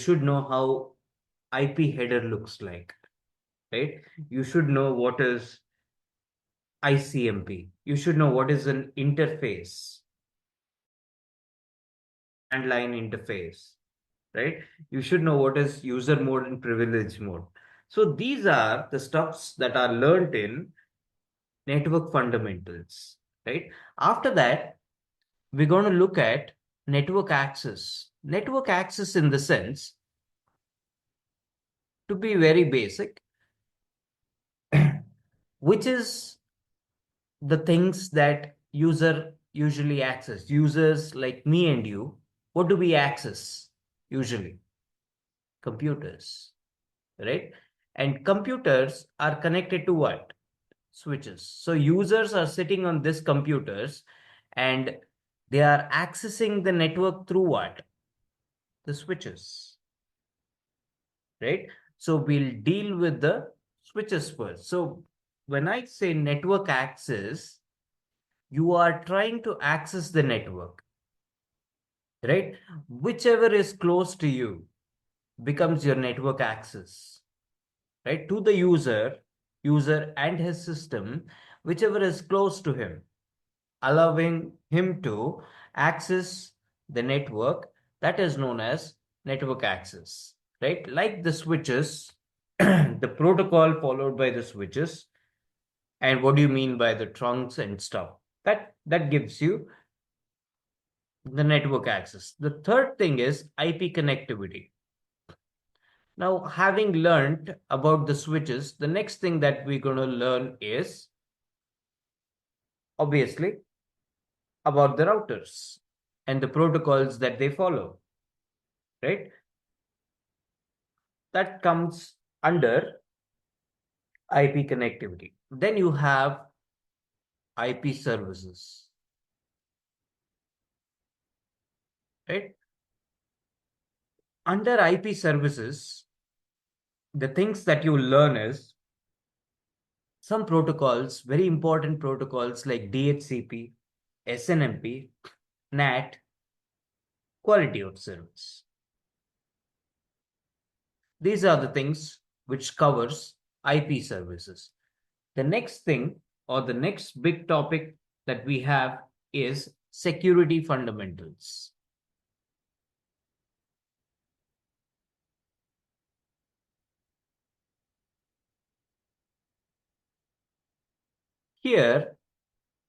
should know how IP header looks like, right? You should know what is ICMP. You should know what is an interface, and line interface, right? You should know what is user mode and privilege mode. So these are the stuffs that are learned in network fundamentals, right? After that, we're going to look at network access. Network access, in the sense, to be very basic, which is the things that user usually access. Users like me and you, what do we access usually? Computers, right? And computers are connected to what? Switches. So users are sitting on these computers and they are accessing the network through what? The switches, right? So we'll deal with the switches first. So when I say network access, you are trying to access the network, right? Whichever is close to you becomes your network access, right? To the user and his system, whichever is close to him, allowing him to access the network, that is known as network access, right? Like the switches, the protocol followed by the switches, and what do you mean by the trunks and stuff? That gives you the network access. The third thing is IP connectivity. Now, having learned about the switches, the next thing that we're going to learn is obviously about the routers and the protocols that they follow, right? That comes under IP connectivity. Then you have IP services, right? Under IP services, the things that you learn is some protocols, very important protocols like DHCP, SNMP, NAT, quality of service. These are the things which covers IP services. The next thing, or the next big topic that we have, is security fundamentals. Here,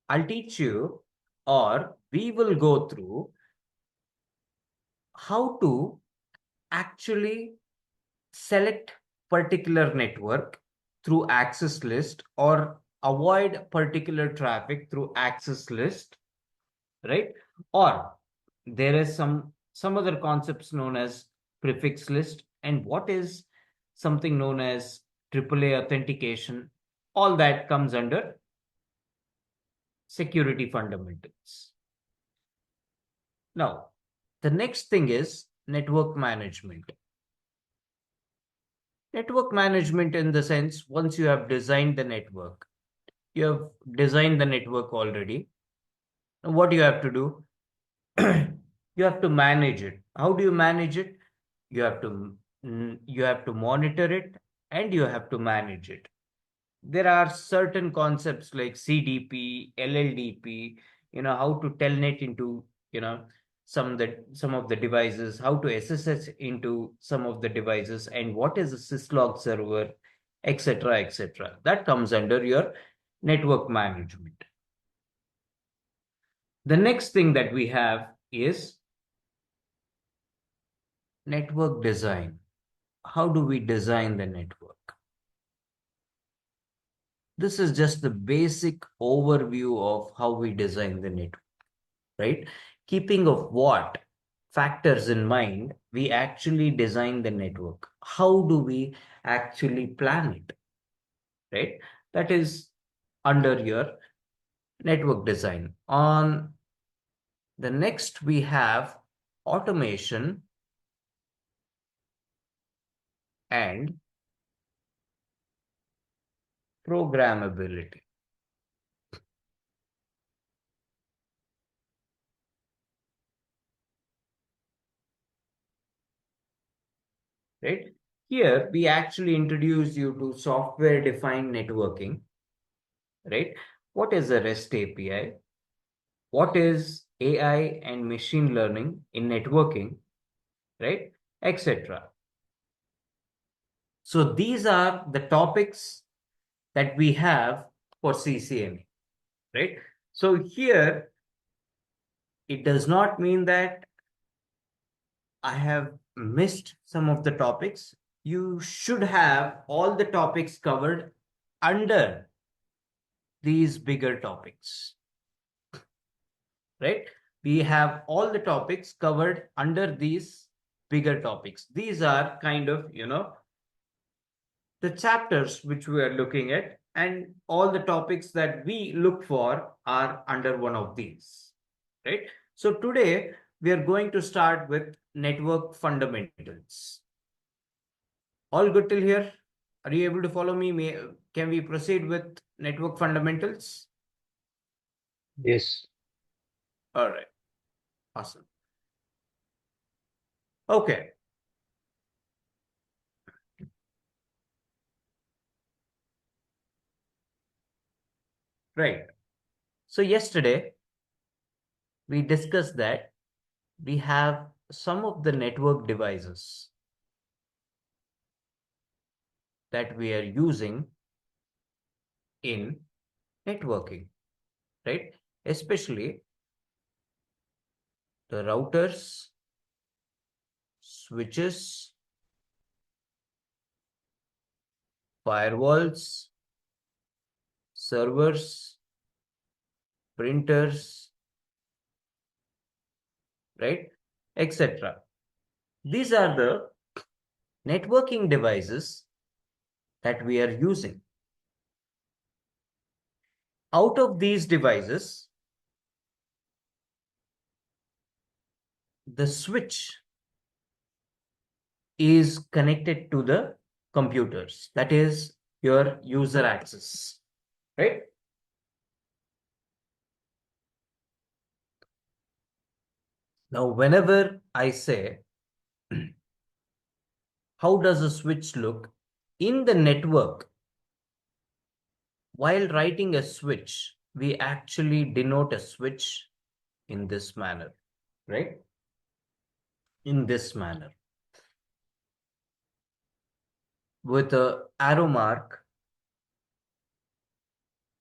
I'll teach you, or we will go through how to actually select particular network through access list or avoid particular traffic through access list, right? Or there is some other concepts known as prefix list, and what is something known as AAA authentication. All that comes under security fundamentals. Now, the next thing is network management. Network management, in the sense, once you have designed the network, you have designed the network already. What you have to do? You have to manage it. How do you manage it? You have to you have to monitor it and you have to manage it. There are certain concepts like CDP, LLDP, how to telnet into, some of the devices, how to SSH into some of the devices, and what is a syslog server, etc., etc. That comes under your network management. The next thing that we have is network design. How do we design the network? This is just the basic overview of how we design the network, right? Keeping of what factors in mind, we actually design the network. How do we actually plan it, right? That is under your network design. On the next, we have automation and programmability. right? Here, we actually introduce you to software-defined networking, right? What is a REST API? What is AI and machine learning in networking, right? Etc. So these are the topics that we have for CCNA, right? So here, it does not mean that I have missed some of the topics. You should have all the topics covered under these bigger topics, right? We have all the topics covered under these bigger topics. These are kind of, the chapters which we are looking at, and all the topics that we look for are under one of these, right? So today we are going to start with network fundamentals. All good till here? Are you able to follow me? Can we proceed with network fundamentals? Yes. All right, awesome. Okay, right. So yesterday we discussed that we have some of the network devices that we are using in networking, right? Especially the routers, switches, firewalls, servers, printers, right? Etc. These are the networking devices that we are using. Out of these devices, the switch is connected to the computers. That is your user access, right? Now, whenever I say, how does a switch look in the network? While writing a switch, we actually denote a switch in this manner, right? In this manner, with a arrow mark,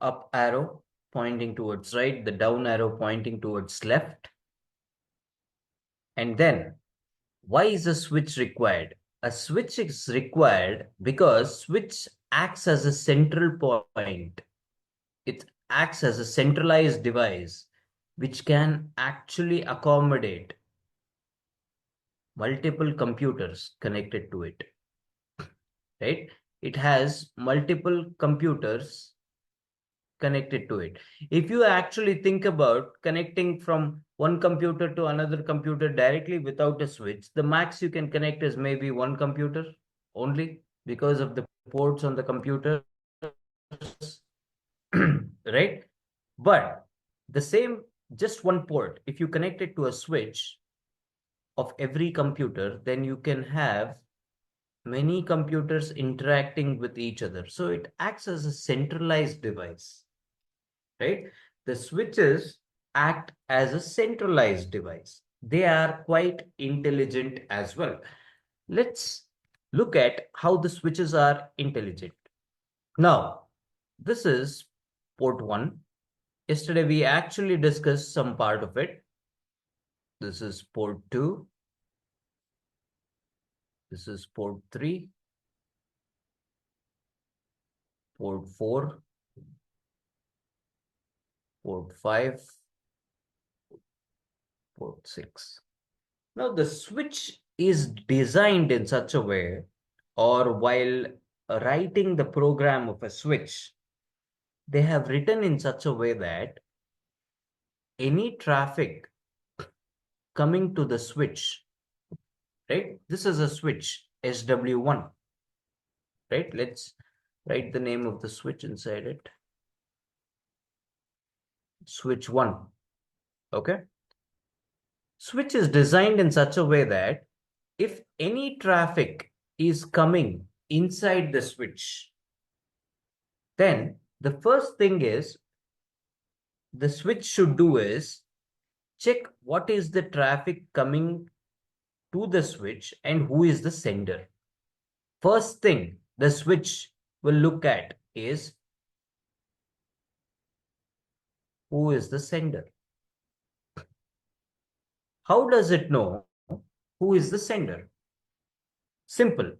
up arrow pointing towards right, the down arrow pointing towards left. And then, why is a switch required? A switch is required because switch acts as a central point. It acts as a centralized device which can actually accommodate multiple computers connected to it, right? It has multiple computers connected to it. If you actually think about connecting from one computer to another computer directly without a switch, the max you can connect is maybe one computer only because of the ports on the computer, right? But the same, just one port, if you connect it to a switch of every computer, then you can have many computers interacting with each other. So it acts as a centralized device, right? The switches act as a centralized device. They are quite intelligent as well. Let's look at how the switches are intelligent. Now, this is port 1. Yesterday, we actually discussed some part of it. This is port 2. This is port 3. Port 4. Port 5. Port 6. Now, the switch is designed in such a way, or while writing the program of a switch, they have written in such a way that any traffic coming to the switch, right? This is a switch, SW1, right? Let's write the name of the switch inside it. Switch 1, okay? Switch is designed in such a way that if any traffic is coming inside the switch, then the first thing is the switch should do is check what is the traffic coming to the switch and who is the sender. First thing the switch will look at is who is the sender. How does it know who is the sender? Simple.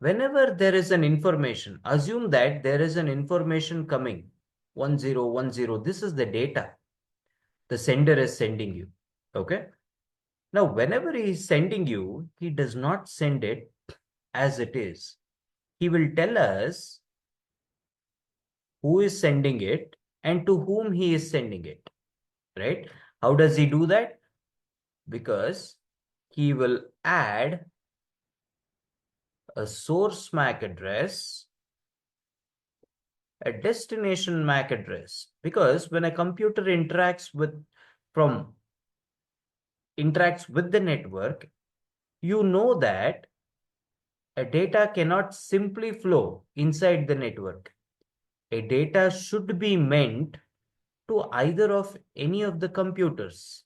Whenever there is an information, assume that there is an information coming 1010. This is the data the sender is sending you. Okay. Now, whenever he is sending you, he does not send it as it is. He will tell us who is sending it and to whom he is sending it. Right? How does he do that? Because he will add a source MAC address, a destination MAC address. Because when a computer interacts with the network, you know that a data cannot simply flow inside the network. A data should be meant to either of any of the computers,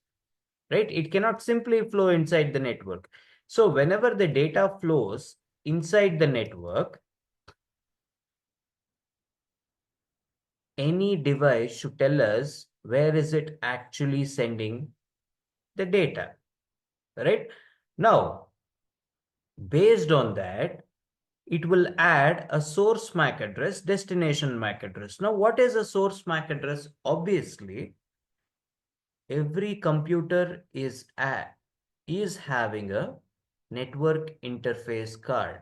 right? It cannot simply flow inside the network. So whenever the data flows inside the network, any device should tell us where is it actually sending the data, right? Now, based on that, it will add a source MAC address, destination MAC address. Now, what is a source MAC address? Obviously, every computer is having a network interface card,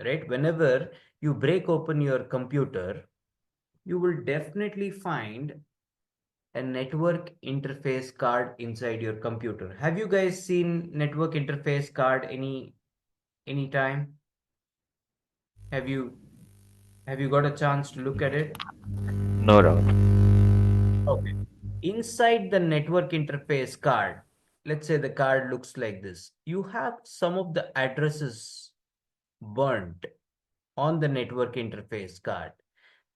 right? Whenever you break open your computer, you will definitely find a network interface card inside your computer. Have you guys seen network interface card any time? Have you got a chance to look at it? No doubt. Okay. Inside the network interface card, let's say the card looks like this. You have some of the addresses burnt on the network interface card.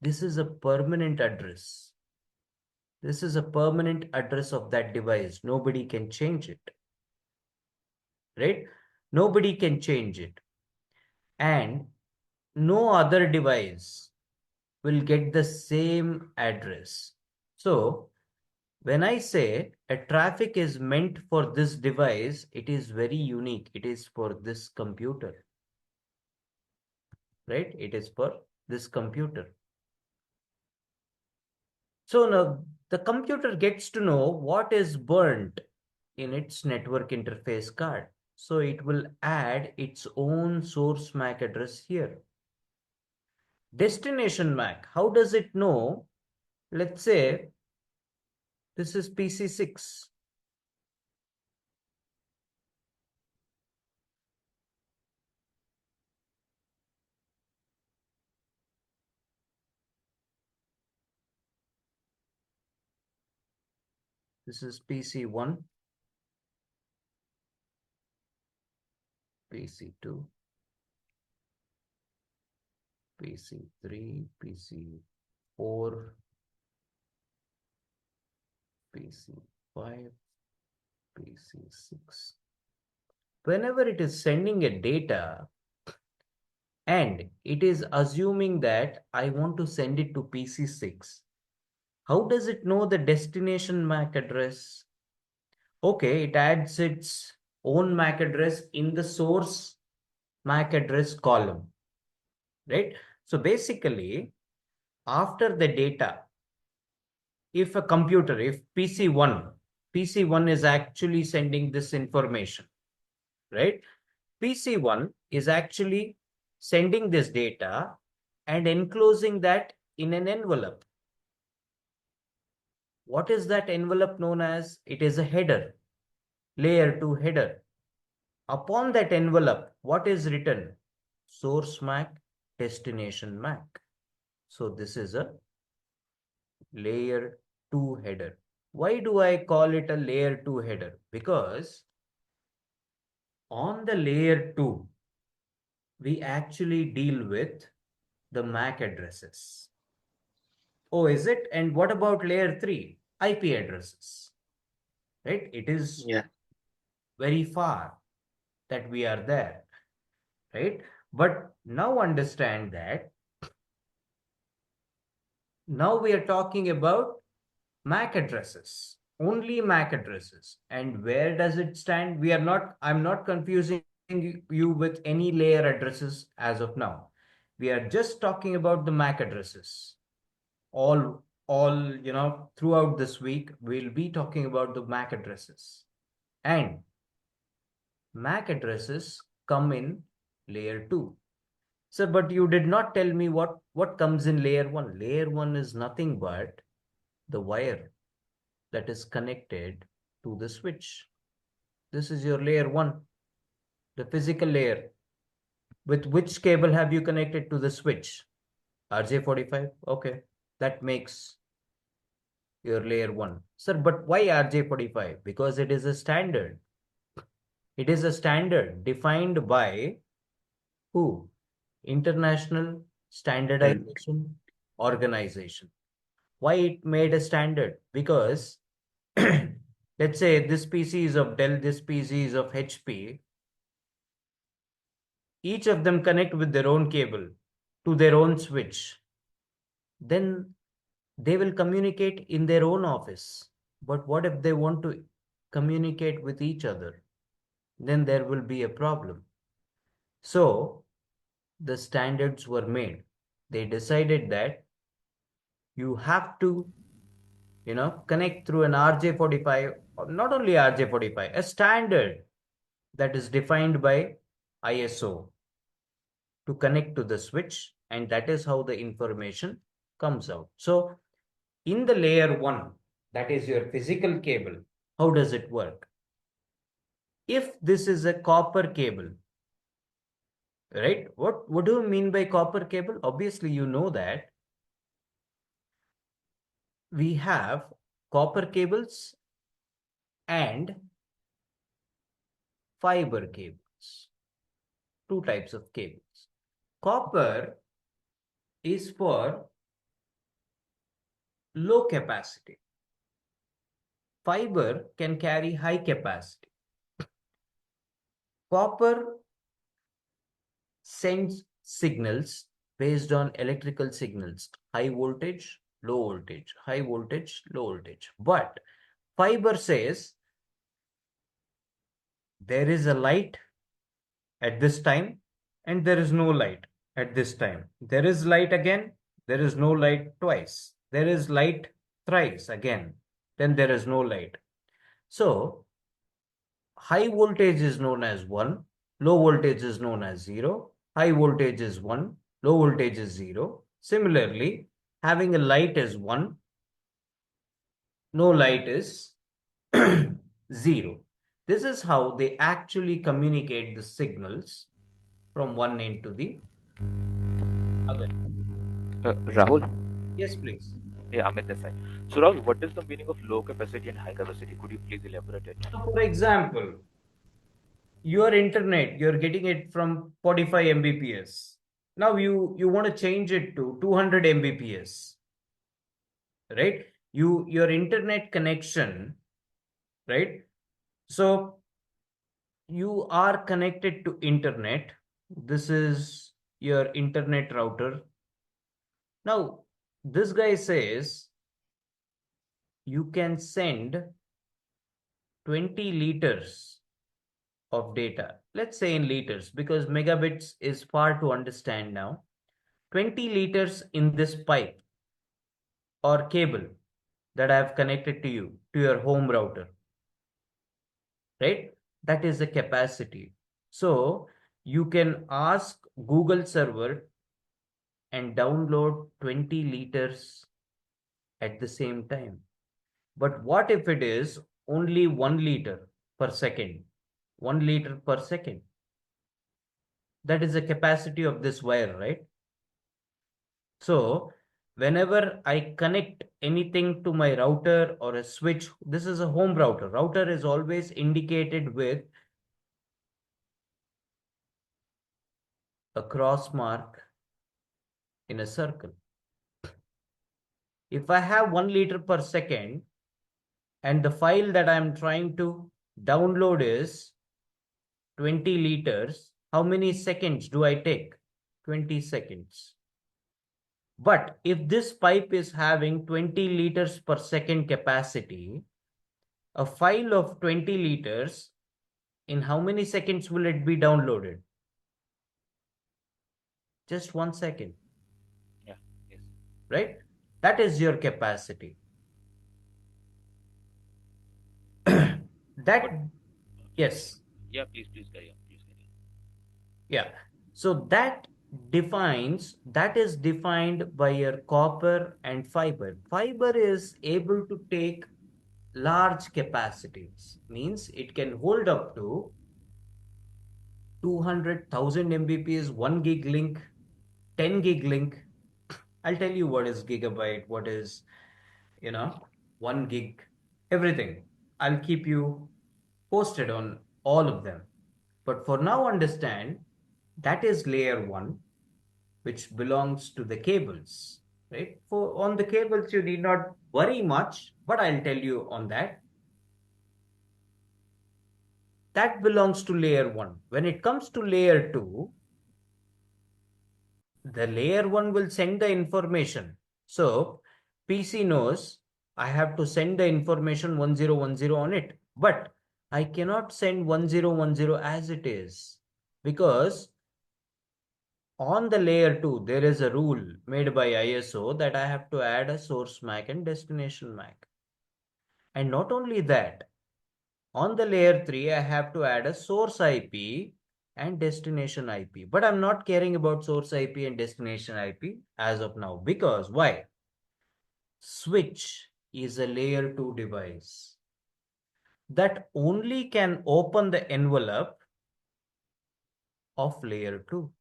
This is a permanent address. This is a permanent address of that device. Nobody can change it, right? Nobody can change it. And no other device will get the same address. So when I say a traffic is meant for this device, it is very unique. It is for this computer, right? It is for this computer. So now the computer gets to know what is burnt in its network interface card. So it will add its own source MAC address here. Destination MAC, how does it know? Let's say this is PC6. This is PC1, PC2, PC3, PC4, PC5, PC6. Whenever it is sending a data and it is assuming that I want to send it to PC6, how does it know the destination MAC address? Okay, it adds its own MAC address in the source MAC address column, right? So basically, after the data, if a computer, if PC1 is actually sending this information, right? PC1 is actually sending this data and enclosing that in an envelope. What is that envelope known as? It is a header, layer 2 header. Upon that envelope, what is written? Source MAC, destination MAC. So this is a layer 2 header. Why do I call it a layer 2 header? Because on the layer 2, we actually deal with the MAC addresses. Oh, is it? And what about layer 3? IP addresses, right? It is Yeah. very far that we are there, right? But now understand that now we are talking about MAC addresses, only MAC addresses. And where does it stand? I'm not confusing you with any layer addresses as of now. We are just talking about the MAC addresses. All, throughout this week, we'll be talking about the MAC addresses. And MAC addresses come in layer 2. Sir, but you did not tell me what comes in layer 1. Layer 1 is nothing but the wire that is connected to the switch. This is your layer 1, the physical layer. With which cable have you connected to the switch? RJ45? Okay, that makes your layer 1. Sir, but why RJ45? Because it is a standard. It is a standard defined by who? International And Standardization Organization. Why it made a standard? Because let's say this PC is of Dell, this PC is of HP. Each of them connect with their own cable to their own switch. Then they will communicate in their own office. But what if they want to communicate with each other? Then there will be a problem. So the standards were made. They decided that you have to, connect through an RJ45, or not only RJ45, a standard that is defined by ISO to connect to the switch, and that is how the information comes out. So in the layer 1, that is your physical cable, how does it work? If this is a copper cable, right? What do you mean by copper cable? Obviously, you know that we have copper cables and fiber cables. Two types of cables. Copper is for low capacity. Fiber can carry high capacity. Copper sends signals based on electrical signals, high voltage, low voltage, high voltage, low voltage. But fiber says there is a light at this time and there is no light at this time. There is light again, there is no light twice. There is light thrice again, then there is no light. So high voltage is known as 1, low voltage is known as 0, high voltage is 1, low voltage is 0. Similarly, having a light is 1, no light is 0. This is how they actually communicate the signals from one end to the other. Rahul, Yes, please. yeah, Amit this side. So Rahul, what is the meaning of low capacity and high capacity? Could you please elaborate it? So, for example, your internet, you're getting it from 45 Mbps. Now you want to change it to 200 Mbps, right? Your internet connection, right? So you are connected to internet. This is your internet router. Now this guy says you can send 20 liters of data. Let's say in liters because megabits is far to understand now. 20 liters in this pipe or cable that I have connected to you, to your home router, right? That is the capacity. So you can ask Google server and download 20 liters at the same time. But what if it is only 1 liter per second? 1 liter per second. That is the capacity of this wire, right? So whenever I connect anything to my router or a switch, this is a home router. Router is always indicated with a cross mark in a circle. If I have 1 liter per second and the file that I'm trying to download is 20 liters, how many seconds do I take? 20 seconds. But if this pipe is having 20 liters per second capacity, a file of 20 liters, in how many seconds will it be downloaded? Just 1 second, Yeah. Yes. right? That is your capacity. But That, yes, yeah, please carry on. Please carry on. yeah. So that is defined by your copper and fiber. Fiber is able to take large capacities, means it can hold up to 200,000 Mbps, 1 gig link, 10 gig link. I'll tell you what is gigabyte, what is, you know, 1 gig, everything. I'll keep you posted on all of them. But for now, understand that is layer one, which belongs to the cables, right? For on the cables, you need not worry much, but I'll tell you on that. That belongs to layer one. When it comes to layer two, the layer one will send the information. So PC knows I have to send the information 1010 on it, but I cannot send 1010 as it is, because on the layer 2 there is a rule made by ISO that I have to add a source MAC and destination MAC. And not only that, on the layer 3 I have to add a source IP and destination IP. But I'm not caring about source IP and destination IP as of now. Because why? Switch is a layer 2 device that only can open the envelope of layer 2.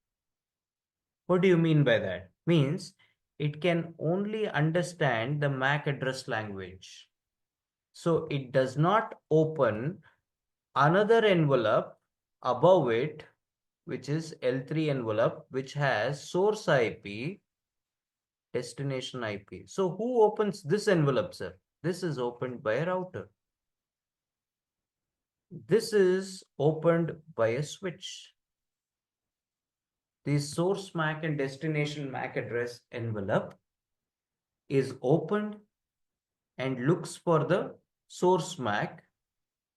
What do you mean by that? Means it can only understand the MAC address language. So it does not open another envelope above it, which is L3 envelope, which has source IP, destination IP. So who opens this envelope, sir? This is opened by a router. This is opened by a switch. The source MAC and destination MAC address envelope is opened and looks for the source MAC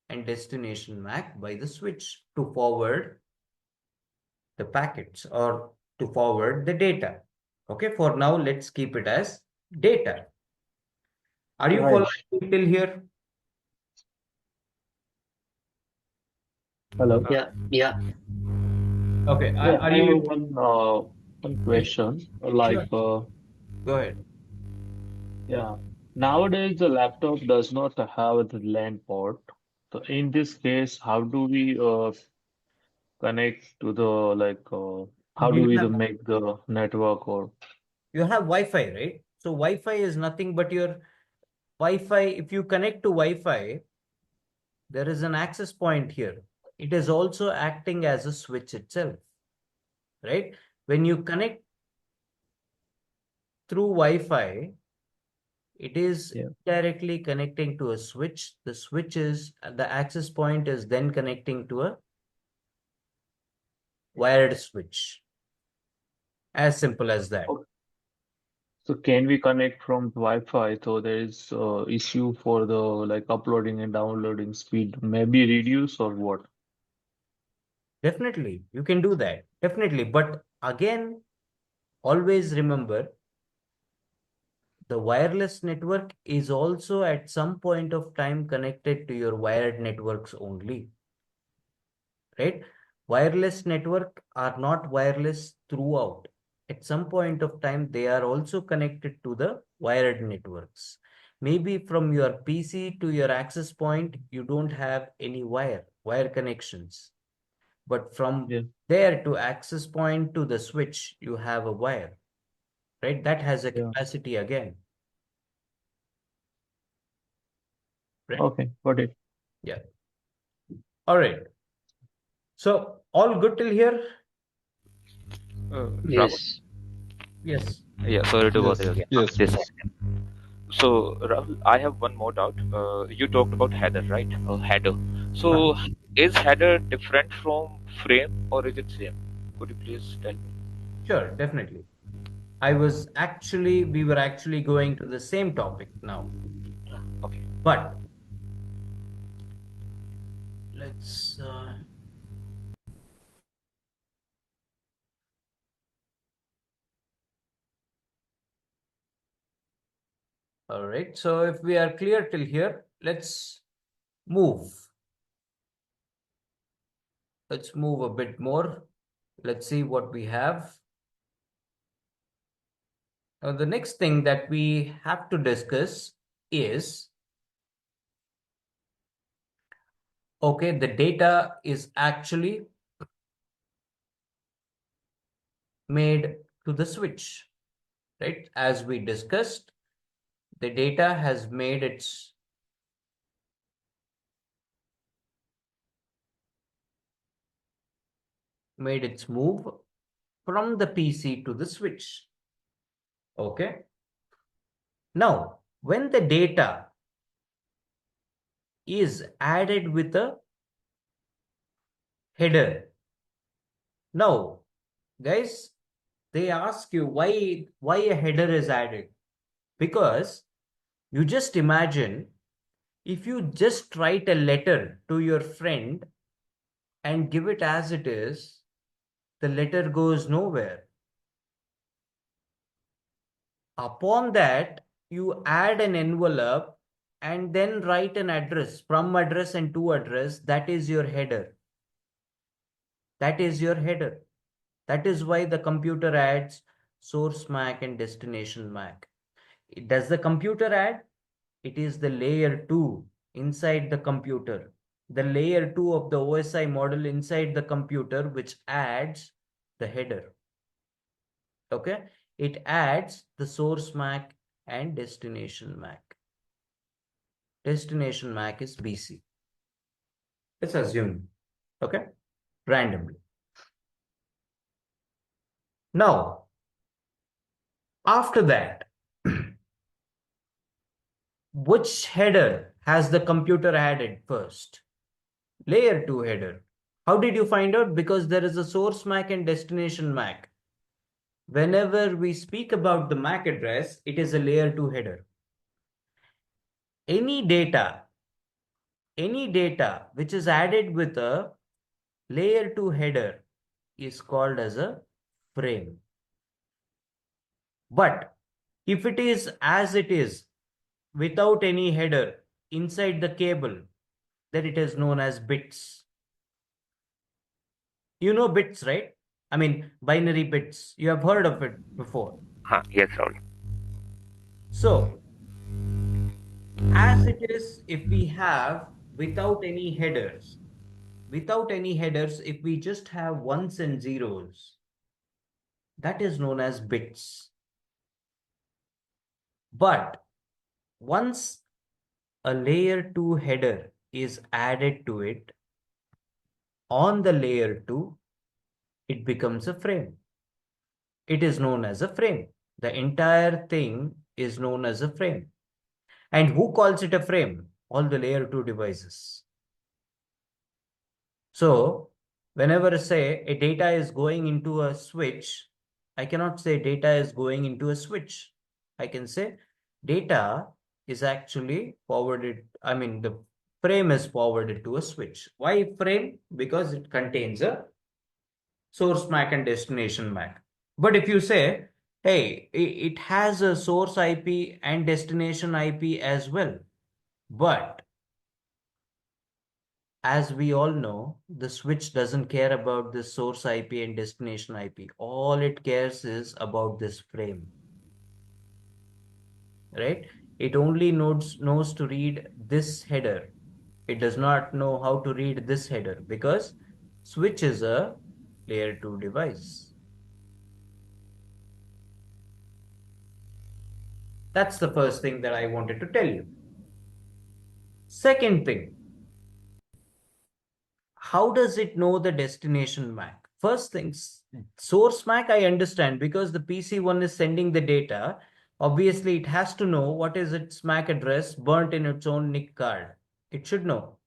and destination MAC by the switch to forward the packets or to forward the data. Okay, for now, let's keep it as data. Are you Right. following till here? Hello. Yeah, yeah, Okay, Yeah, are I have you? one question. Sure. Like, Go ahead. yeah, nowadays the laptop does not have the LAN port. So in this case, how do we connect to the how do You we have make the network or you have Wi-Fi, right? So Wi-Fi is nothing but your Wi-Fi. If you connect to Wi-Fi, there is an access point here. It is also acting as a switch itself, right? When you connect through Wi-Fi, it is yeah? directly connecting to a switch. The switch is the access point is then connecting to a wired switch. As simple as that. Okay. So can we connect from Wi-Fi? So there is issue for the like uploading and downloading speed, maybe reduce or what? Definitely, you can do that. Definitely. But again, always remember the wireless network is also at some point of time connected to your wired networks only, right? Wireless network are not wireless throughout. At some point of time, they are also connected to the wired networks. Maybe from your PC to your access point, you don't have any wire connections. But from Yeah. there to access point to the switch, you have a wire, right? That has a Yeah. capacity again, right? Okay, got it. Yeah. All right. So all good till here? Rahul? Yes, Yes. Yeah, sorry to bother yes, you again. yes, This please. second. So, Rahul, I have one more doubt. You talked about header, right? Header. Uh, So, is header different from frame or is it same? Could you please tell me? sure, definitely. We were actually going to the same topic now. Okay. But let's, all right. So if we are clear till here, move. Let's move a bit more. Let's see what we have. Now, the next thing that we have to discuss is, okay, the data is actually made to the switch, right? As we discussed, the data has made its move from the PC to the switch. Okay. Now, when the data is added with a header, now, guys, they ask you why a header is added. Because you just imagine if you just write a letter to your friend and give it as it is, the letter goes nowhere. Upon that, you add an envelope and then write an address, from address and to address. That is your header. That is your header. That is why the computer adds source MAC and destination MAC. Does the computer add? It is the layer 2 inside the computer. The layer 2 of the OSI model inside the computer, which adds the header. Okay? It adds the source MAC and destination MAC. Destination MAC is BC. Let's assume. Okay? Randomly. Now, after that, which header has the computer added first? Layer 2 header. How did you find out? Because there is a source MAC and destination MAC. Whenever we speak about the MAC address, it is a layer 2 header. Any data, any data which is added with a layer 2 header is called as a frame. But if it is as it is without any header inside the cable, then it is known as bits. You know bits, right? I mean, binary bits. You have heard of it before. Yes, Rahul. So, as it is, if we have without any headers, if we just have ones and zeros, that is known as bits. But once a layer 2 header is added to it, on the layer 2, it becomes a frame. It is known as a frame. The entire thing is known as a frame. And who calls it a frame? All the layer 2 devices. So whenever I say a data is going into a switch, I cannot say data is going into a switch. I can say data is actually forwarded. I mean, the frame is forwarded to a switch. Why frame? Because it contains a source MAC and destination MAC. But if you say, hey, it has a source IP and destination IP as well. But as we all know, the switch doesn't care about the source IP and destination IP. All it cares is about this frame, right? It only knows to read this header. It does not know how to read this header because switch is a layer 2 device. That's the first thing that I wanted to tell you. Second thing, how does it know the destination MAC? first things, source MAC I understand because the PC1 is sending the data. Obviously, it has to know what is its MAC address burnt in its own NIC card. It should know.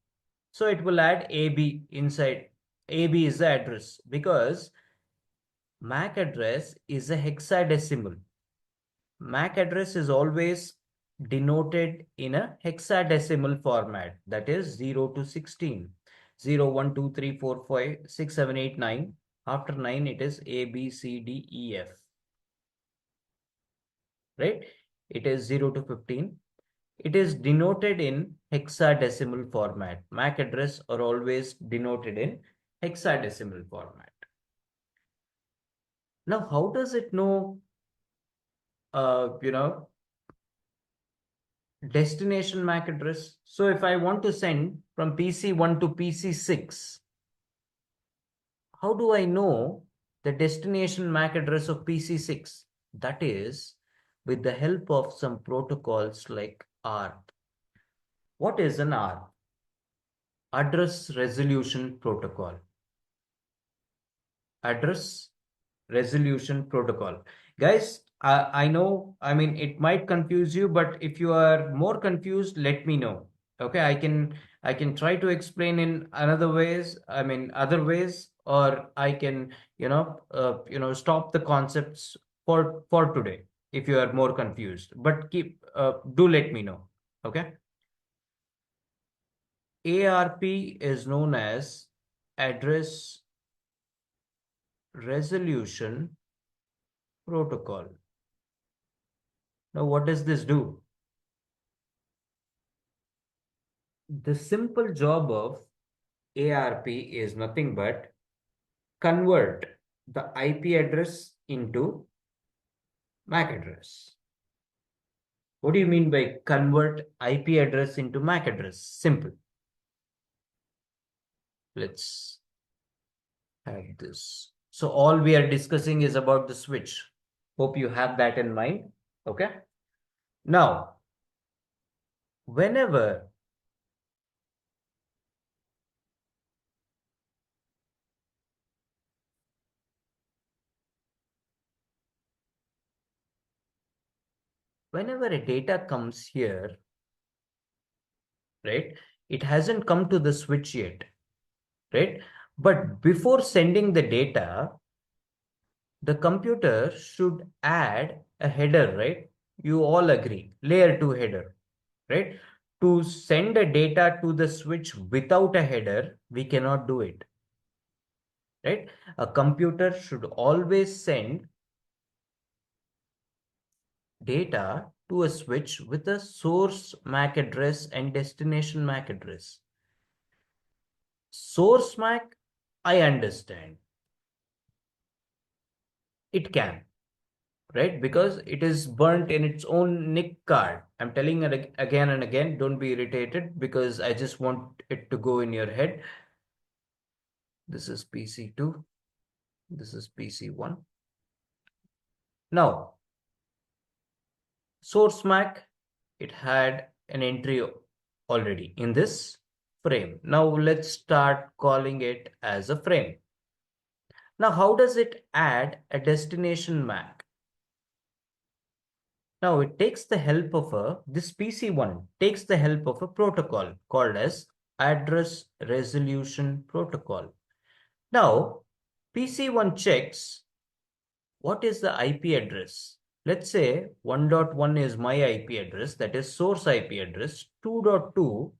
So it will add AB inside. AB is the address because MAC address is a hexadecimal. MAC address is always denoted in a hexadecimal format, that is 0 to 16. 0, 1, 2, 3, 4, 5, 6, 7, 8, 9. After 9, it is A, B, C, D, E, F. Right? It is 0 to 15. It is denoted in hexadecimal format. MAC address are always denoted in hexadecimal format. Now, how does it know, you know, destination MAC address? So if I want to send from PC1 to PC6, how do I know the destination MAC address of PC6? That is with the help of some protocols like ARP. What is an ARP? Address Resolution Protocol. Address Resolution Protocol. Guys, I know, I mean, it might confuse you, but if you are more confused, let me know. Okay, I can try to explain in another ways, I mean, other ways, or I can, stop the concepts for today if you are more confused. But do let me know. Okay. ARP is known as Address Resolution Protocol. Now, what does this do? The simple job of ARP is nothing but convert the IP address into MAC address. What do you mean by convert IP address into MAC address? Simple. Let's have this. So all we are discussing is about the switch. Hope you have that in mind. Okay. Now, whenever a data comes here, right, it hasn't come to the switch yet, right? But before sending the data, the computer should add a header, right? You all agree, layer 2 header, right? To send a data to the switch without a header, we cannot do it, right? A computer should always send data to a switch with a source MAC address and destination MAC address. Source MAC, I understand. It can, right? Because it is burnt in its own NIC card. I'm telling it again and again, don't be irritated because I just want it to go in your head. This is PC2. This is PC1. Now, source MAC, it had an entry already in this frame. Now let's start calling it as a frame. Now, how does it add a destination MAC? Now it takes the help of this PC1 takes the help of a protocol called as Address Resolution Protocol. Now, PC1 checks what is the IP address. Let's say 1.1 is my IP address, that is source IP address. 2.2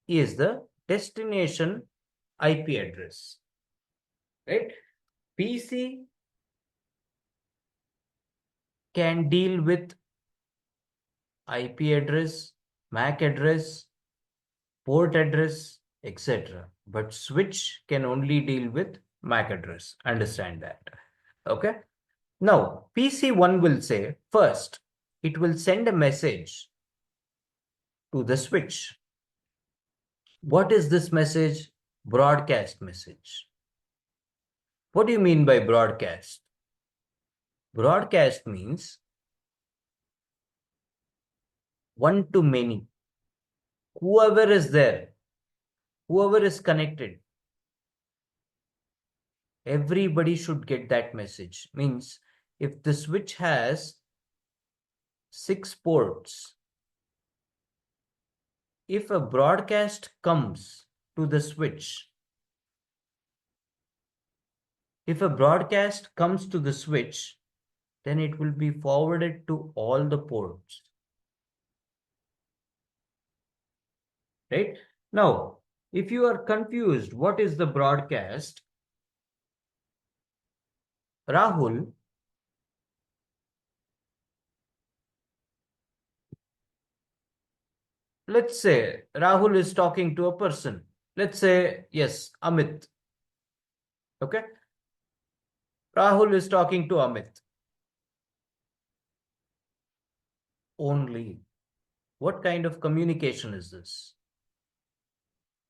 is the destination IP address, right? PC can deal with IP address, MAC address, port address, etc. But switch can only deal with MAC address. Understand that. Okay. Now, PC1 will say first, it will send a message to the switch. What is this message? Broadcast message. What do you mean by broadcast? Broadcast means one to many. Whoever is there, whoever is connected, Everybody should get that message. Means if the switch has 6 ports, if a broadcast comes to the switch, then it will be forwarded to all the ports. Right? Now, if you are confused, what is the broadcast? Rahul, let's say Rahul is talking to a person. Let's say, yes, Amit. Okay? Rahul is talking to Amit. Only. What kind of communication is this?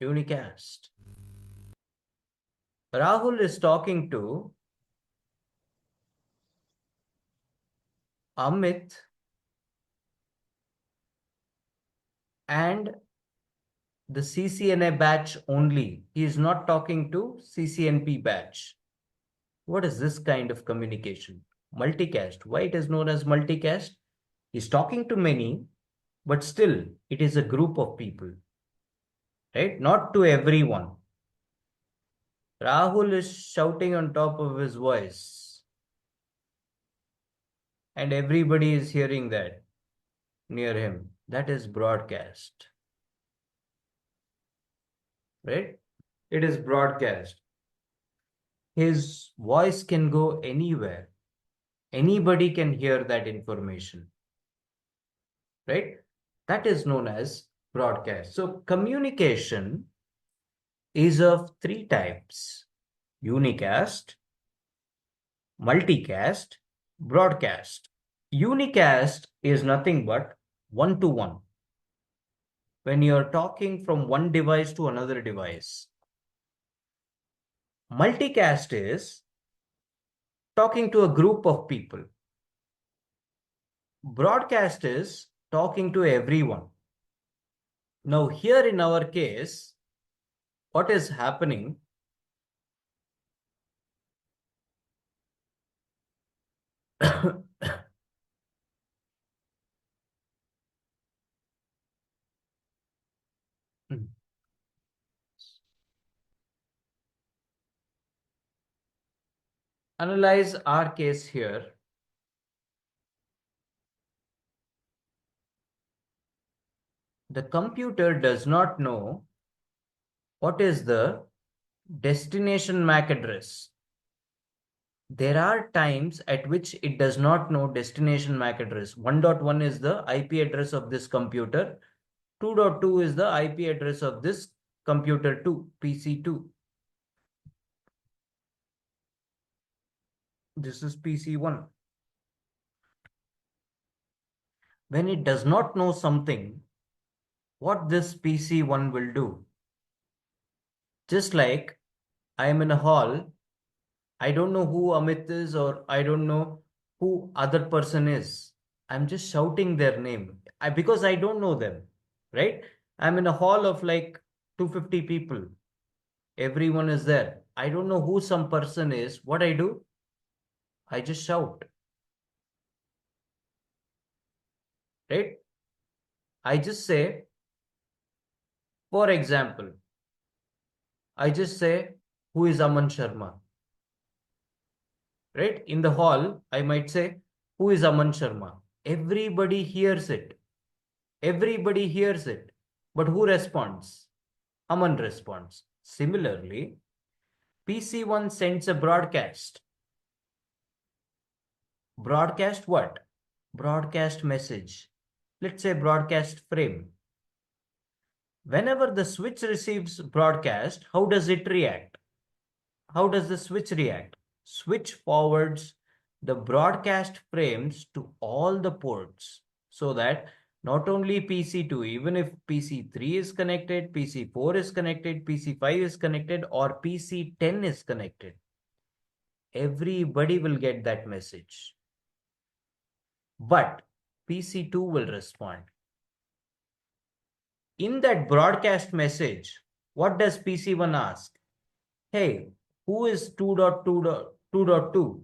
Unicast. Rahul is talking to Amit and the CCNA batch only. He is not talking to CCNP batch. What is this kind of communication? Multicast. Why it is known as multicast? He's talking to many, but still it is a group of people, right? Not to everyone. Rahul is shouting on top of his voice, and everybody is hearing that near him. That is broadcast, right? It is broadcast. His voice can go anywhere. Anybody can hear that information, right? That is known as broadcast. So communication is of 3 types: unicast, multicast, broadcast. Unicast is nothing but one to one. When you're talking from one device to another device. Multicast is talking to a group of people. Broadcast is talking to everyone. Now, here in our case, what is happening? Analyze our case here. The computer does not know what is the destination MAC address. There are times at which it does not know destination MAC address. 1.1 is the IP address of this computer. 2.2 is the IP address of this computer 2, PC2. This is PC1. When it does not know something, what this PC1 will do? Just like I am in a hall, I don't know who Amit is or I don't know who other person is. I'm just shouting their name because I don't know them, right? I'm in a hall of like 250 people. Everyone is there. I don't know who some person is. What I do? I just shout, right? I just say, for example, I just say, who is Aman Sharma? Right? In the hall, I might say, who is Aman Sharma? Everybody hears it. Everybody hears it. But who responds? Aman responds. Similarly, PC1 sends a broadcast. Broadcast what? Broadcast message. Let's say broadcast frame. Whenever the switch receives broadcast, how does it react? How does the switch react? Switch forwards the broadcast frames to all the ports so that not only PC2, even if PC3 is connected, PC4 is connected, PC5 is connected, or PC10 is connected, everybody will get that message. But PC2 will respond. In that broadcast message, what does PC1 ask? Hey, who is 2.2.2.2?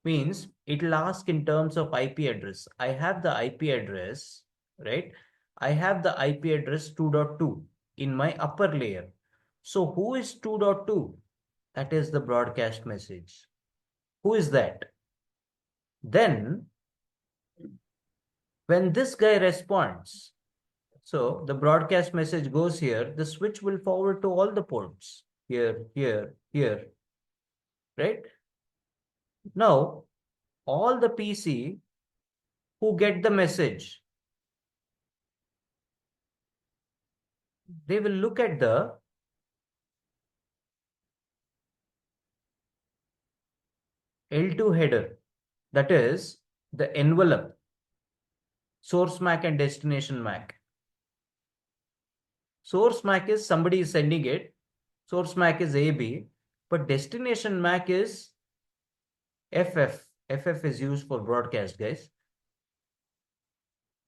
Means it'll ask in terms of IP address. I have the IP address, right? I have the IP address 2.2 in my upper layer. So who is 2.2? That is the broadcast message. Who is that? Then when this guy responds, so the broadcast message goes here, the switch will forward to all the ports here, here, here, right? Now, all the PC who get the message, they will look at the L2 header, that is the envelope, source MAC and destination MAC. Source MAC is somebody is sending it, source MAC is AB, but destination MAC is FF. FF is used for broadcast, guys.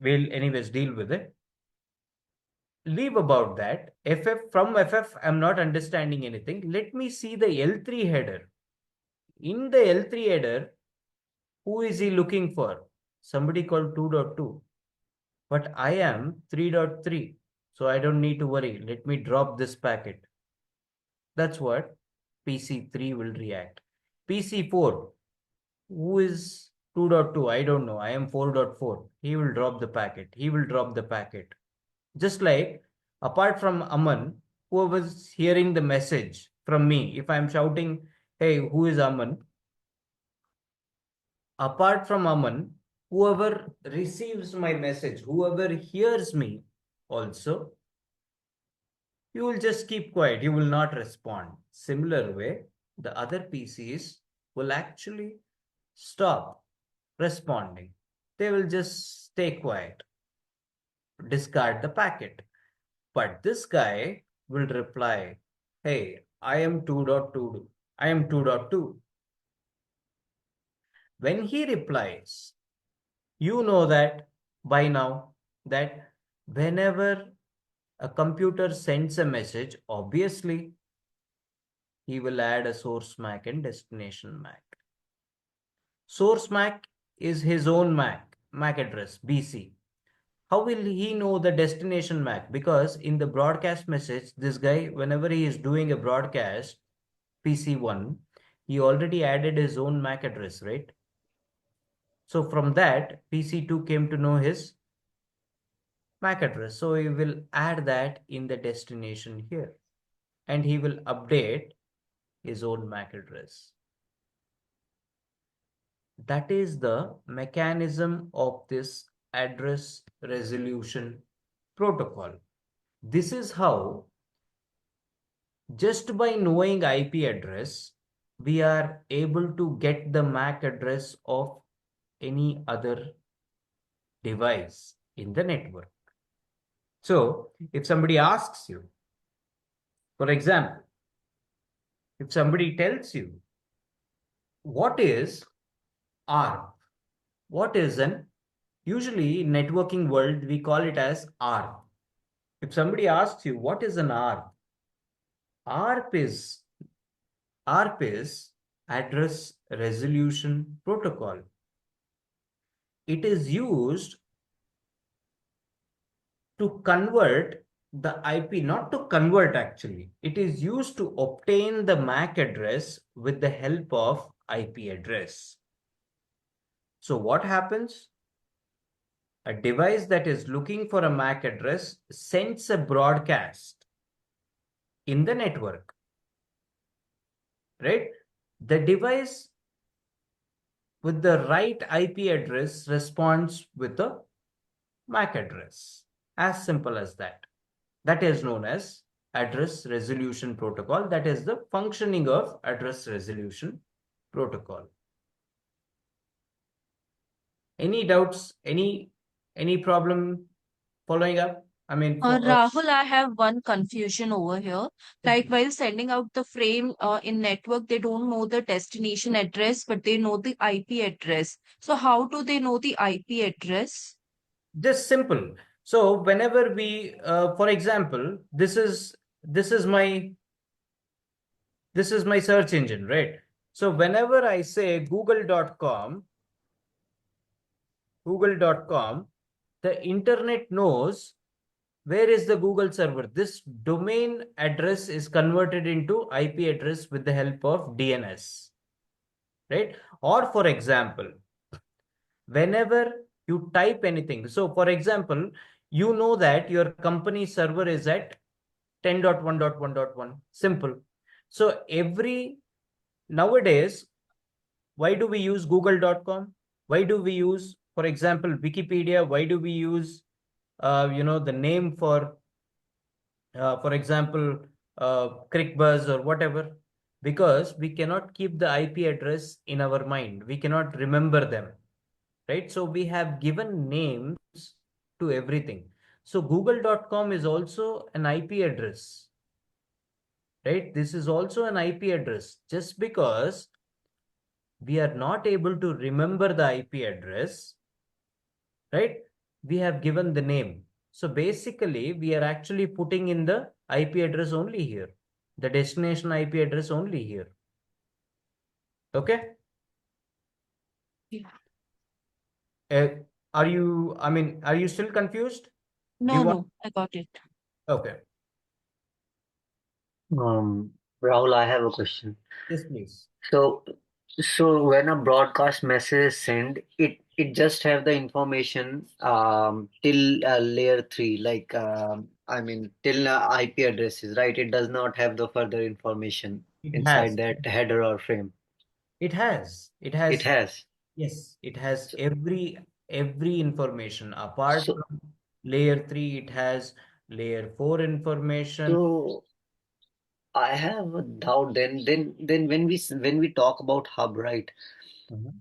We'll anyways deal with it. Leave about that. From FF, I'm not understanding anything. Let me see the L3 header. In the L3 header, who is he looking for? Somebody called 2.2. But I am 3.3. So I don't need to worry. Let me drop this packet. That's what PC3 will react. PC4, who is 2.2? I don't know. I am 4.4. He will drop the packet. He will drop the packet. Just like apart from Aman, whoever is hearing the message from me, if I'm shouting, hey, who is Aman? Apart from Aman, whoever receives my message, whoever hears me also, you will just keep quiet. You will not respond. Similar way, the other PCs will actually stop responding. They will just stay quiet, discard the packet. But this guy will reply, hey, I am 2.2. I am 2.2. When he replies, you know that by now that whenever a computer sends a message, obviously he will add a source MAC and destination MAC. Source MAC is his own MAC address, BC. How will he know the destination MAC? Because in the broadcast message, this guy, whenever he is doing a broadcast, PC1, he already added his own MAC address, right? So from that, PC2 came to know his MAC address. So he will add that in the destination here. And he will update his own MAC address. That is the mechanism of this address resolution protocol. This is how, just by knowing IP address, we are able to get the MAC address of any other device in the network. So if somebody asks you, for example, if somebody tells you, what is ARP? What is an, usually in networking world, we call it as ARP. If somebody asks you, what is an ARP? ARP is address resolution protocol. It is used to convert the IP, not to convert actually. It is used to obtain the MAC address with the help of IP address. So what happens? A device that is looking for a MAC address sends a broadcast in the network, right? The device with the right IP address responds with a MAC address. As simple as that. That is known as address resolution protocol. That is the functioning of address resolution protocol. Any doubts? Any problem following up? I mean, Rahul, I have one confusion over here. Like while sending out the frame in network, they don't know the destination address, but they know the IP address. So how do they know the IP address? just simple. So whenever we, for example, this is my This is my search engine, right? So whenever I say google.com, the internet knows where is the Google server. This domain address is converted into IP address with the help of DNS, right? Or for example, whenever you type anything. So for example, you know that your company server is at 10.1.1.1. Simple. So nowadays, why do we use google.com? Why do we use, for example, Wikipedia? Why do we use, the name for example, ClickBuzz or whatever? Because we cannot keep the IP address in our mind. We cannot remember them, right? So we have given names to everything. So google.com is also an IP address, right? This is also an IP address. Just because we are not able to remember the IP address, right? We have given the name. So basically, we are actually putting in the IP address only here, the destination IP address only here. Okay? Yeah. Uh, are you still confused? Do you No, want? no, I got it. Okay. Um, Rahul, I have a question. Yes, please. So, so when a broadcast message is sent, it just have the information till layer three, like I mean till IP addresses, right? It does not have the further information It inside has. that header or frame. It has. It It has. has. Yes, it has So, every information. Apart so, from layer 3, it has layer 4 information. so I have a doubt. Then when we talk about hub, right? Mhm.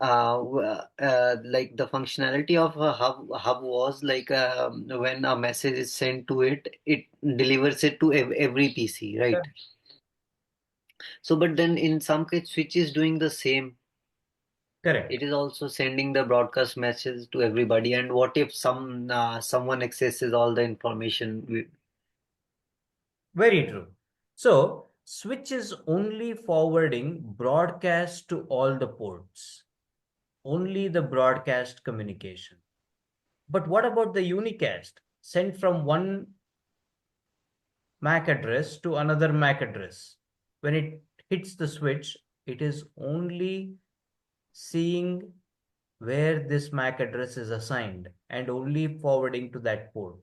Like the functionality of a hub was like when a message is sent to it, it delivers it to every PC, right? Correct. So, but then in some case, Switch is doing the same. Correct. It is also sending the broadcast message to everybody. And what if someone accesses all the information? Very true. So, switch is only forwarding broadcast to all the ports, only the broadcast communication. But what about the unicast sent from one MAC address to another MAC address? When it hits the switch, it is only seeing where this MAC address is assigned and only forwarding to that port.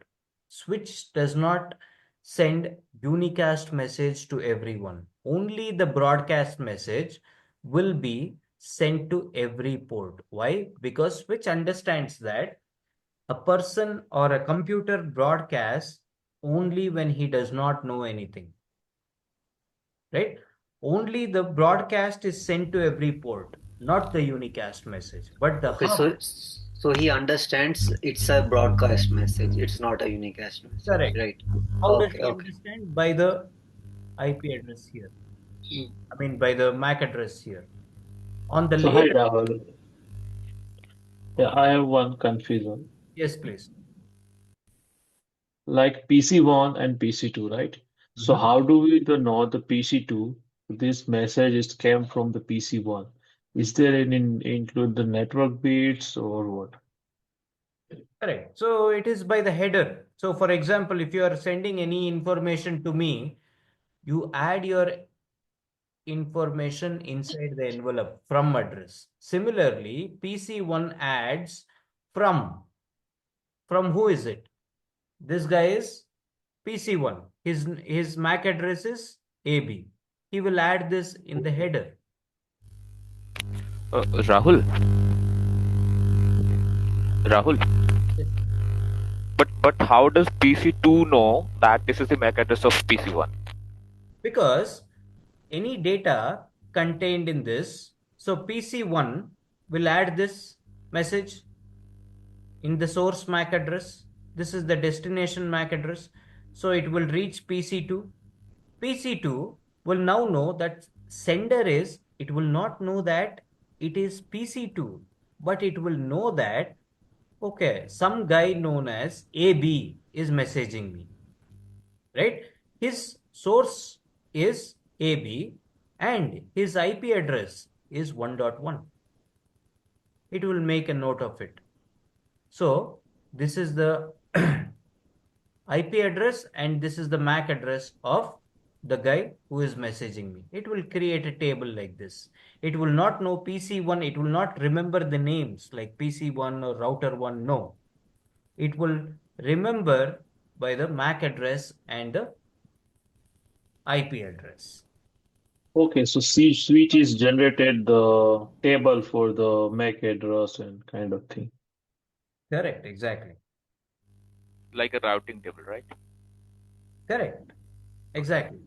Switch does not send unicast message to everyone. Only the broadcast message will be sent to every port. Why? Because switch understands that a person or a computer broadcasts only when he does not know anything, right? Only the broadcast is sent to every port, not the unicast message. But the Okay, hub, so he understands it's a broadcast message. It's not a unicast message, correct. right? How does Okay, he okay. understand? By the IP address here. I mean, by the MAC address here. On the So hi layer, Rahul. Yeah, I have one confusion. yes, please. Like PC1 and PC2, right? So Mhm. how do we the know the PC2? This message is came from the PC1. Is there any include the network bits or what? Correct. So it is by the header. So for example, if you are sending any information to me, you add your information inside the envelope from address. Similarly, PC1 adds from. From who is it? This guy is PC1. His MAC address is AB. He will add this in the header. Rahul, Rahul. Yes. But how does PC2 know that this is the MAC address of PC1? Because any data contained in this, so PC1 will add this message in the source MAC address. This is the destination MAC address. So it will reach PC2. PC2 will now know that sender is, it will not know that it is PC2, but it will know that, okay, some guy known as AB is messaging me, right? His source is AB, and his IP address is 1.1. It will make a note of it. So this is the IP address and this is the MAC address of the guy who is messaging me. It will create a table like this. It will not know PC1. It will not remember the names like PC1 or router 1. No. It will remember by the MAC address and the IP address. Okay, so C switch is generated the table for the MAC address and kind of thing. Correct. Exactly. Like a routing table, right? Correct. Okay, Exactly.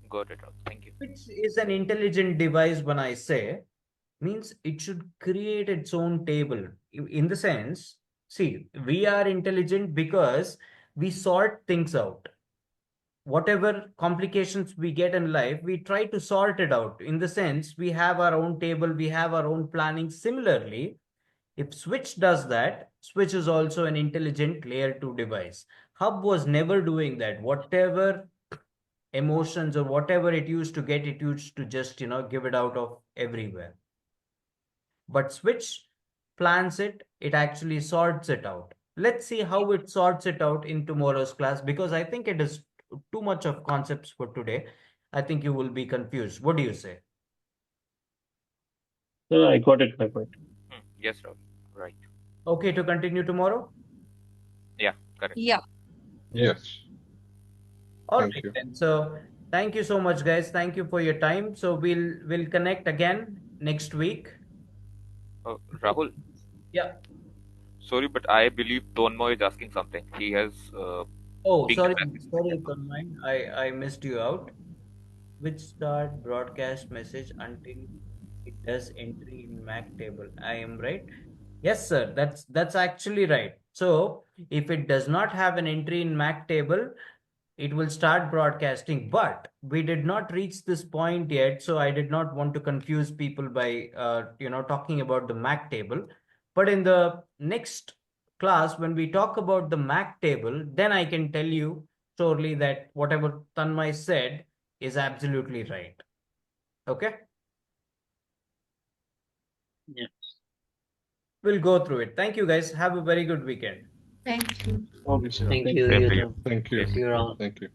got it, Rahul. Thank you. Which is an intelligent device when I say means it should create its own table. In the sense, see, we are intelligent because we sort things out. Whatever complications we get in life, we try to sort it out. In the sense, we have our own table, we have our own planning. Similarly, if Switch does that, Switch is also an intelligent layer 2 device. Hub was never doing that. Whatever emotions or whatever it used to get, it used to just, give it out of everywhere. But Switch plans it, it actually sorts it out. Let's see how it sorts it out in tomorrow's class because I think it is too much of concepts for today. I think you will be confused. What do you say? Yeah, I got it, my point. Yes, Rahul. Right. Okay, to continue tomorrow? Yeah, correct. Yeah. Yes. All Thank right you. then. So thank you so much, guys. Thank you for your time. So we'll connect again next week. Rahul, Yeah. sorry, but I believe Tonmo is asking something. He has Oh, pinged a sorry, message. Yeah. sorry, Tanmay. I missed you out. Which start broadcast message until it does entry in Mac table. I am right. Yes, sir. That's actually right. So if it does not have an entry in Mac table, it will start broadcasting. But we did not reach this point yet, so I did not want to confuse people by talking about the Mac table. But in the next class, when we talk about the Mac table, then I can tell you surely that whatever Tanmay said is absolutely right. Okay, Yeah. we'll go through it. Thank you, guys. Have a very good weekend. Thank you. Okay, sir. Thank Thank you. you. Same You to you. too. Thank you. Same See to you you. around. Thank you.